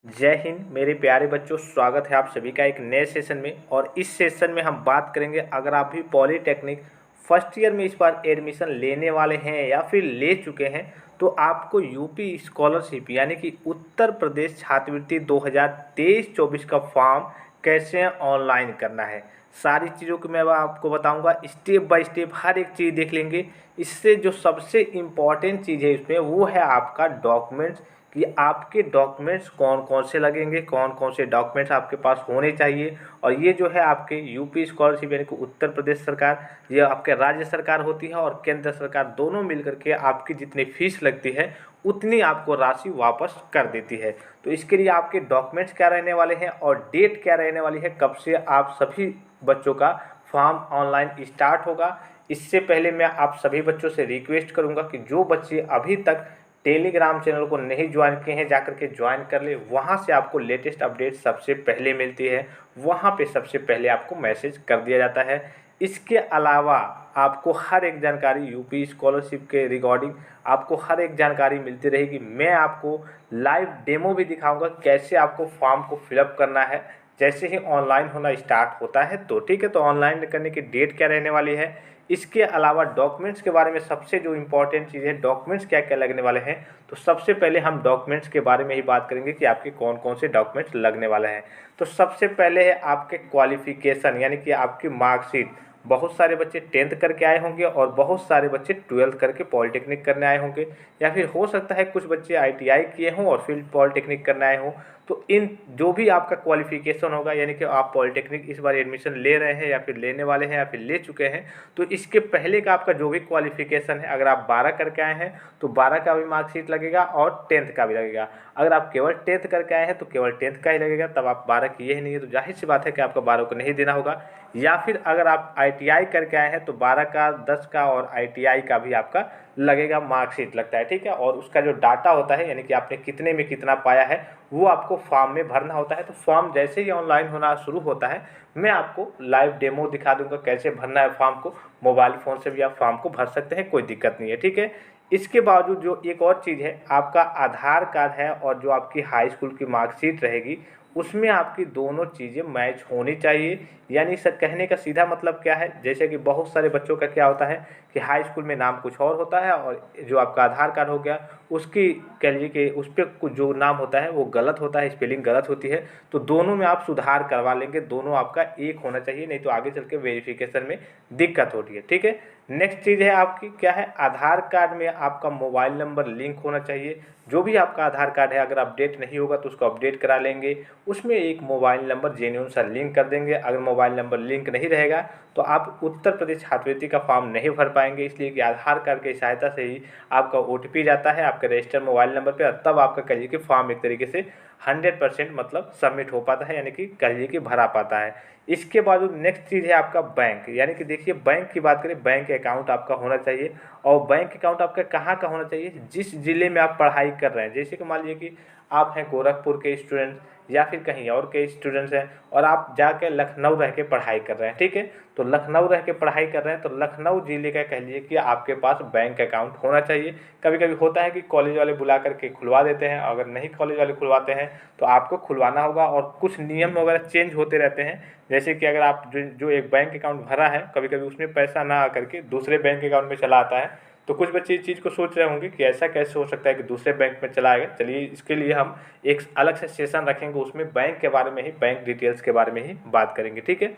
जय हिंद मेरे प्यारे बच्चों, स्वागत है आप सभी का एक नए सेशन में। और इस सेशन में हम बात करेंगे, अगर आप भी पॉलीटेक्निक फर्स्ट ईयर में इस बार एडमिशन लेने वाले हैं या फिर ले चुके हैं, तो आपको यूपी स्कॉलरशिप यानी कि उत्तर प्रदेश छात्रवृत्ति 2023-24 का फॉर्म कैसे ऑनलाइन करना है। सारी चीज़ों को मैं आपको बताऊंगा, स्टेप बाय स्टेप हर एक चीज़ देख लेंगे। इससे जो सबसे इम्पॉर्टेंट चीज़ है इसमें वो है आपका डॉक्यूमेंट्स, कि आपके डॉक्यूमेंट्स कौन कौन से लगेंगे, कौन कौन से डॉक्यूमेंट्स आपके पास होने चाहिए। और ये जो है आपके यूपी स्कॉलरशिप यानी कि उत्तर प्रदेश सरकार, ये आपके राज्य सरकार होती है और केंद्र सरकार दोनों मिलकर के आपकी जितनी फीस लगती है उतनी आपको राशि वापस कर देती है। तो इसके लिए आपके डॉक्यूमेंट्स क्या रहने वाले हैं और डेट क्या रहने वाली है, कब से आप सभी बच्चों का फॉर्म ऑनलाइन स्टार्ट होगा। इससे पहले मैं आप सभी बच्चों से रिक्वेस्ट करूंगा कि जो बच्चे अभी तक टेलीग्राम चैनल को नहीं ज्वाइन किए हैं जाकर के ज्वाइन कर ले। वहाँ से आपको लेटेस्ट अपडेट सबसे पहले मिलती है, वहाँ पे सबसे पहले आपको मैसेज कर दिया जाता है। इसके अलावा आपको हर एक जानकारी यूपी स्कॉलरशिप के रिगार्डिंग आपको हर एक जानकारी मिलती रहेगी। मैं आपको लाइव डेमो भी दिखाऊंगा कैसे आपको फॉर्म को फिलअप करना है जैसे ही ऑनलाइन होना स्टार्ट होता है। तो ठीक है, तो ऑनलाइन करने की डेट क्या रहने वाली है। इसके अलावा डॉक्यूमेंट्स के बारे में सबसे जो इम्पोर्टेंट चीज़ है, डॉक्यूमेंट्स क्या क्या लगने वाले हैं। तो सबसे पहले हम डॉक्यूमेंट्स के बारे में ही बात करेंगे कि आपके कौन कौन से डॉक्यूमेंट्स लगने वाले हैं। तो सबसे पहले है आपके क्वालिफिकेशन यानी कि आपकी मार्कशीट। बहुत सारे बच्चे 10th करके आए होंगे और बहुत सारे बच्चे 12th करके पॉलिटेक्निक करने आए होंगे, या फिर हो सकता है कुछ बच्चे ITI किए हों और फिर पॉलिटेक्निक करने आए हों। तो इन जो भी आपका क्वालिफिकेशन होगा, यानी कि आप पॉलिटेक्निक इस बार एडमिशन ले रहे हैं या फिर लेने वाले हैं या फिर ले चुके हैं, तो इसके पहले का आपका जो भी क्वालिफिकेशन है, अगर आप 12 करके आए हैं तो 12 का भी मार्कशीट लगेगा और 10th का भी लगेगा। अगर आप केवल 10th करके आए हैं तो केवल 10th का ही लगेगा, तब आप 12 किए ही नहीं है तो जाहिर सी बात है कि आपका 12 को नहीं देना होगा। या फिर अगर आप ITI करके आए हैं तो 12 का, 10 का और ITI का भी आपका लगेगा, मार्कशीट लगता है। ठीक है, और उसका जो डाटा होता है यानी कि आपने कितने में कितना पाया है वो आपको फॉर्म में भरना होता है। तो फॉर्म जैसे ही ऑनलाइन होना शुरू होता है मैं आपको लाइव डेमो दिखा दूंगा कैसे भरना है फॉर्म को। मोबाइल फ़ोन से भी आप फॉर्म को भर सकते हैं, कोई दिक्कत नहीं है। ठीक है, इसके बावजूद जो एक और चीज़ है, आपका आधार कार्ड है और जो आपकी हाई स्कूल की मार्कशीट रहेगी उसमें आपकी दोनों चीज़ें मैच होनी चाहिए। यानी सर कहने का सीधा मतलब क्या है, जैसे कि बहुत सारे बच्चों का क्या होता है कि हाई स्कूल में नाम कुछ और होता है और जो आपका आधार कार्ड हो गया उसकी कह लीजिए कि उस पर कुछ जो नाम होता है वो गलत होता है, स्पेलिंग गलत होती है। तो दोनों में आप सुधार करवा लेंगे, दोनों आपका एक होना चाहिए, नहीं तो आगे चल के वेरिफिकेशन में दिक्कत होती है। ठीक है, नेक्स्ट चीज़ है आपकी क्या है, आधार कार्ड में आपका मोबाइल नंबर लिंक होना चाहिए। जो भी आपका आधार कार्ड है अगर अपडेट नहीं होगा तो उसको अपडेट करा लेंगे, उसमें एक मोबाइल नंबर जेन्युइन सा लिंक कर देंगे। अगर मोबाइल नंबर लिंक नहीं रहेगा तो आप उत्तर प्रदेश छात्रवृत्ति का फॉर्म नहीं भर पाएंगे, इसलिए कि आधार कार्ड की सहायता से ही आपका OTP जाता है आपके रजिस्टर्ड मोबाइल नंबर पर, तब आपका कहिए कि फॉर्म एक तरीके से 100% मतलब सबमिट हो पाता है, यानी कि कहिए कि भरा पाता है। इसके बाद नेक्स्ट चीज़ है आपका बैंक, यानी कि देखिए बैंक की बात करें, बैंक अकाउंट आपका होना चाहिए। और बैंक अकाउंट आपका कहाँ का होना चाहिए, जिस ज़िले में आप पढ़ाई कर रहे हैं। जैसे कि मान लीजिए कि आप हैं गोरखपुर के स्टूडेंट या फिर कहीं और के स्टूडेंट्स हैं और आप जाके लखनऊ रह के पढ़ाई कर रहे हैं। ठीक है, तो लखनऊ रह के पढ़ाई कर रहे हैं तो लखनऊ ज़िले का कह लीजिए कि आपके पास बैंक अकाउंट होना चाहिए। कभी कभी होता है कि कॉलेज वाले बुला करके खुलवा देते हैं, अगर नहीं कॉलेज वाले खुलवाते हैं तो आपको खुलवाना होगा। और कुछ नियम वगैरह चेंज होते रहते हैं, जैसे कि अगर आप जो एक बैंक अकाउंट भरा है कभी कभी उसमें पैसा ना आकर के दूसरे बैंक अकाउंट में चला आता है। तो कुछ बच्चे इस चीज़ को सोच रहे होंगे कि ऐसा कैसे हो सकता है कि दूसरे बैंक में चला आएगा। चलिए इसके लिए हम एक अलग से सेशन रखेंगे, उसमें बैंक के बारे में ही, बैंक डिटेल्स के बारे में ही बात करेंगे। ठीक है,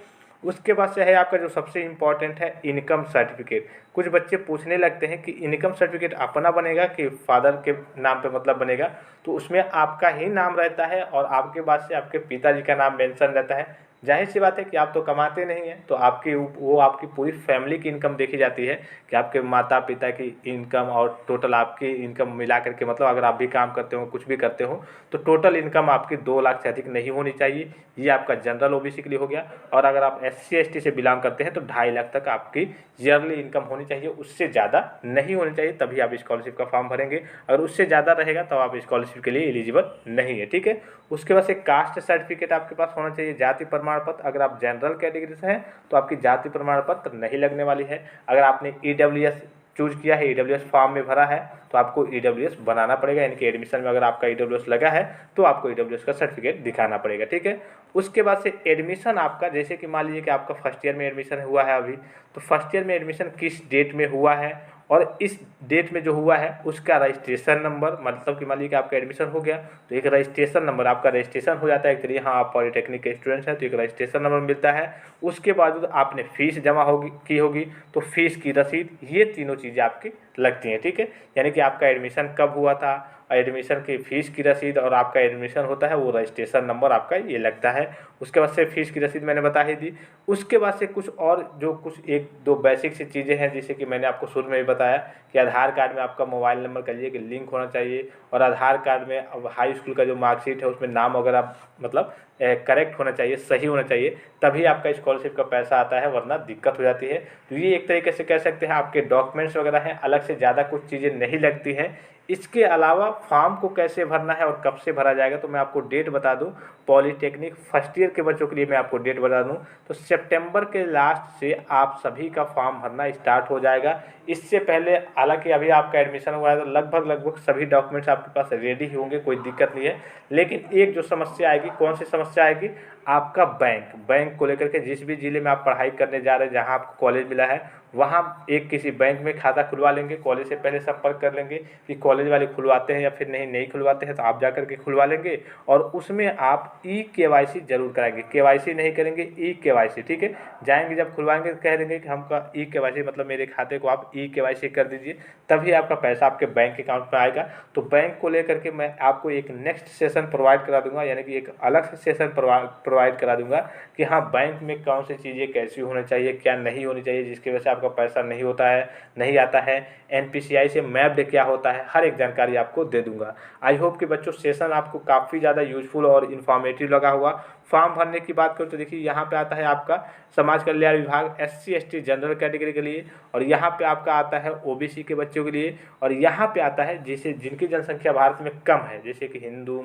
उसके बाद से है आपका जो सबसे इम्पॉर्टेंट है इनकम सर्टिफिकेट। कुछ बच्चे पूछने लगते हैं कि इनकम सर्टिफिकेट अपना बनेगा कि फादर के नाम पे मतलब बनेगा। तो उसमें आपका ही नाम रहता है और आपके बाद से आपके पिताजी का नाम मेंशन रहता है। जाहिर सी बात है कि आप तो कमाते नहीं हैं, तो आपकी वो आपकी पूरी फैमिली की इनकम देखी जाती है कि आपके माता पिता की इनकम और टोटल आपकी इनकम मिला करके, मतलब अगर आप भी काम करते हो कुछ भी करते हो तो टोटल इनकम आपकी 2 लाख से अधिक नहीं होनी चाहिए। ये आपका जनरल OBC के लिए हो गया। और अगर आप SC ST से बिलोंग करते हैं तो 2.5 लाख तक आपकी ईयरली इनकम होनी चाहिए, उससे ज़्यादा नहीं होनी चाहिए, तभी आप स्कॉलरशिप का फॉर्म भरेंगे। अगर उससे ज़्यादा रहेगा तब आप स्कॉलरशिप के लिए एलिजिबल नहीं है। ठीक है, उसके बाद से कास्ट सर्टिफिकेट आपके पास होना चाहिए, जाति प्रमाण पत्र। अगर आप जनरल कैटेगरी से हैं तो आपकी जाति प्रमाण पत्र नहीं लगने वाली है। अगर आपने EWS चूज किया है, EWS फॉर्म में भरा है, तो आपको EWS बनाना पड़ेगा, यानी कि एडमिशन में अगर आपका EWS लगा है तो आपको EWS का सर्टिफिकेट दिखाना पड़ेगा, ठीक है। उसके बाद से एडमिशन आपका, जैसे कि मान लीजिए कि आपका फर्स्ट ईयर में एडमिशन हुआ है अभी, तो फर्स्ट ईयर में एडमिशन किस डेट में हुआ है और इस डेट में जो हुआ है उसका रजिस्ट्रेशन नंबर, मतलब कि मान लीजिए कि आपका एडमिशन हो गया तो एक रजिस्ट्रेशन नंबर, आपका रजिस्ट्रेशन हो जाता है एक तरीके, हाँ आप पॉलिटेक्निक के स्टूडेंट्स हैं तो एक रजिस्ट्रेशन नंबर मिलता है। उसके बाद आपने फीस जमा होगी तो फीस की रसीद, ये तीनों चीज़ें आपकी लगती हैं, ठीक है। यानी कि आपका एडमिशन कब हुआ था, एडमिशन की फ़ीस की रसीद और आपका एडमिशन होता है वो रजिस्ट्रेशन नंबर आपका ये लगता है। उसके बाद से फ़ीस की रसीद मैंने बता ही दी। उसके बाद से कुछ और जो कुछ एक दो बेसिक सी चीज़ें हैं, जैसे कि मैंने आपको शुरू में ही बताया कि आधार कार्ड में आपका मोबाइल नंबर कहिए कि लिंक होना चाहिए, और आधार कार्ड में अब हाई स्कूल का जो मार्कशीट है उसमें नाम वगैरह मतलब करेक्ट होना चाहिए, सही होना चाहिए, तभी आपका स्कॉलरशिप का पैसा आता है, वरना दिक्कत हो जाती है। तो ये एक तरीके से कह सकते हैं आपके डॉक्यूमेंट्स वगैरह हैं, अलग से ज़्यादा कुछ चीज़ें नहीं लगती हैं। इसके अलावा फॉर्म को कैसे भरना है और कब से भरा जाएगा, तो मैं आपको डेट बता दूं। पॉलीटेक्निक फर्स्ट ईयर के बच्चों के लिए मैं आपको डेट बता दूं, तो सितंबर के लास्ट से आप सभी का फॉर्म भरना स्टार्ट हो जाएगा। इससे पहले हालांकि अभी आपका एडमिशन हुआ है तो लगभग सभी डॉक्यूमेंट्स आपके पास रेडी ही होंगे, कोई दिक्कत नहीं है। लेकिन एक जो समस्या आएगी, कौन सी समस्या आएगी, आपका बैंक को लेकर के, जिस भी ज़िले में आप पढ़ाई करने जा रहे हैं, जहाँ आपको कॉलेज मिला है वहाँ एक किसी बैंक में खाता खुलवा लेंगे। कॉलेज से पहले संपर्क कर लेंगे कि कॉलेज वाले खुलवाते हैं या फिर नहीं खुलवाते हैं, तो आप जा कर के खुलवा लेंगे और उसमें आप KYC जरूर कराएंगे। KYC नहीं करेंगे, KYC, ठीक है। जाएंगे जब खुलवाएंगे कह देंगे कि हमका KYC मतलब मेरे खाते को आप KYC कर दीजिए, तभी आपका पैसा आपके बैंक अकाउंट में आएगा। तो बैंक को लेकर के मैं आपको एक नेक्स्ट सेशन प्रोवाइड करा दूंगा, यानी कि एक अलग से सेशन प्रोवाइड करा दूंगा कि हाँ बैंक में कौन सी चीज़ें कैसी होनी चाहिए, क्या नहीं होनी चाहिए, जिसकी वजह से आपका पैसा नहीं होता है, नहीं आता है, NPCI से मैप्ड क्या होता है, हर एक जानकारी आपको दे दूंगा। आई होप कि बच्चों सेशन आपको काफ़ी ज़्यादा यूजफुल और इन्फॉर्मेटिव लगा हुआ। फॉर्म भरने की बात करूँ तो देखिए यहाँ पे आता है आपका समाज कल्याण विभाग SC ST जनरल कैटेगरी के लिए, और यहाँ पे आपका आता है OBC के बच्चों के लिए, और यहाँ पे आता है जिसे जिनकी जनसंख्या भारत में कम है, जैसे कि हिंदू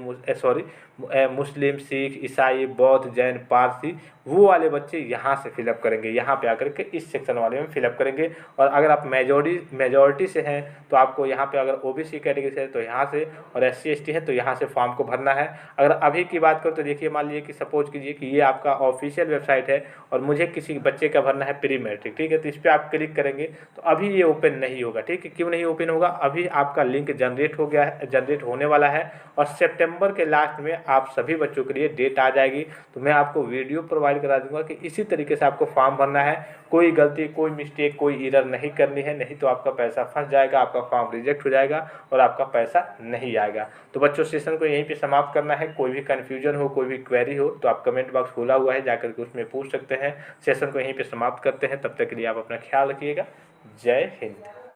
मुस्लिम, सिख, ईसाई, बौद्ध, जैन, पारसी, वो वाले बच्चे यहाँ से फिलअप करेंगे, यहाँ पे आकर के इस सेक्शन वाले में फिलअप करेंगे। और अगर आप मेजॉरिटी से हैं तो आपको यहाँ पे अगर OBC कैटेगरी से है तो यहाँ से, और SC ST है तो यहाँ से फॉर्म को भरना है। अगर अभी की बात करूँ तो देखिए मान लीजिए कि सपोज कीजिए कि ये आपका ऑफिशियल वेबसाइट है और मुझे किसी बच्चे का भरना है प्री मैट्रिक, ठीक है, तो इस पर आप क्लिक करेंगे तो अभी ये ओपन नहीं होगा, ठीक है। क्यों नहीं ओपन होगा, अभी आपका लिंक जनरेट हो गया है, जनरेट होने वाला है, और सितंबर के लास्ट में आप सभी बच्चों के लिए डेट आ जाएगी। तो मैं आपको वीडियो प्रोवाइड करा दूंगा कि इसी तरीके से आपको फॉर्म भरना है, कोई गलती, कोई मिस्टेक, कोई एरर नहीं करनी है, नहीं तो आपका पैसा फंस जाएगा, आपका फॉर्म रिजेक्ट हो जाएगा और आपका पैसा नहीं आएगा। तो बच्चों सेशन को यहीं पे समाप्त करना है। कोई भी कन्फ्यूजन हो, कोई भी क्वेरी हो तो आप कमेंट बॉक्स खुला हुआ है, जाकर के उसमें पूछ सकते हैं। सेशन को यहीं पे समाप्त करते हैं, तब तक के लिए आप अपना ख्याल रखिएगा। जय हिंद।